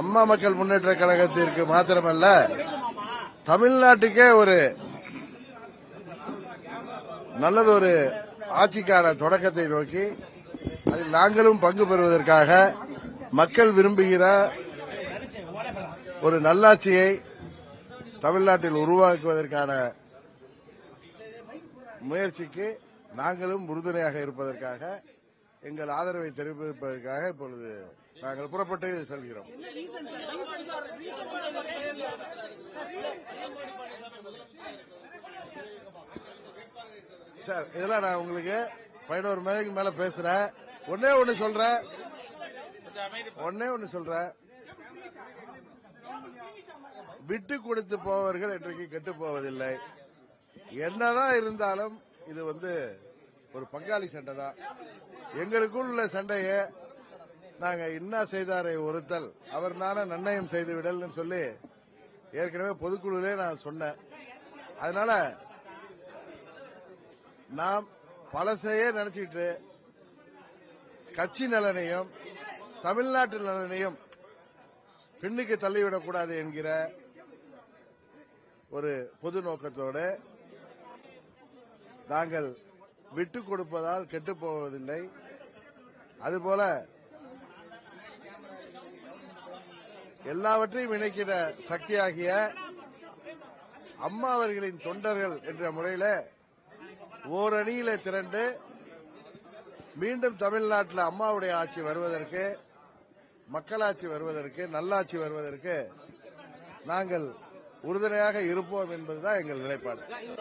அம்மா மக்கள் முன்னேற்ற கழகத்திற்கு மாத்திரமல்ல, தமிழ்நாட்டுக்கே ஒரு நல்லதொரு ஆட்சிக்கான தொடக்கத்தை நோக்கி அதில் நாங்களும் பங்கு பெறுவதற்காக மக்கள் விரும்புகிற ஒரு நல்லாட்சியை தமிழ்நாட்டில் உருவாக்குவதற்கான முயற்சிக்கு நாங்களும் உறுதுணையாக இருப்பதற்காக எங்கள் ஆதரவை தெரிவிப்பதற்காக இப்பொழுது நாங்கள் புறப்பட்டு செல்கிறோம். சார், இதெல்லாம் நான் உங்களுக்கு 11 மணிக்கு மேல பேசுறேன். ஒன்னே ஒன்னு சொல்றேன், விட்டு கொடுத்து போவர்கள் இன்றைக்கு கெட்டு போவதில்லை. என்னதான் இருந்தாலும் இது ஒரு பங்காளி சண்டை தான். எங்களுக்குள் உள்ள சண்டையை நாங்க இன்னா செய்தாரை ஒருத்தல் அவர் நான நன்னயம் செய்து விடல் சொல்லி ஏற்கனவே பொதுக்குழுவிலே நான் சொன்னேன். அதனால நாம் பழசையே நினைச்சிட்டு கட்சி நலனையும் தமிழ்நாட்டு நலனையும் பின்னுக்கு தள்ளிவிடக்கூடாது என்கிற ஒரு பொது நோக்கத்தோடு நாங்கள் விட்டுக் கொடுப்பதால் கெட்டுப் போவதில்லை. அதுபோல எல்லாவற்றையும் இணைக்கிற சக்தியாகிய அம்மா அவர்களின் தொண்டர்கள் என்ற முறையில் ஓரணியிலே திரண்டு மீண்டும் தமிழ்நாட்டில் அம்மாவுடைய ஆட்சி வருவதற்கு, மக்களாட்சி வருவதற்கு, நல்லாட்சி வருவதற்கு நாங்கள் உறுதுணையாக இருப்போம் என்பதுதான் எங்கள் நிலைப்பாடு.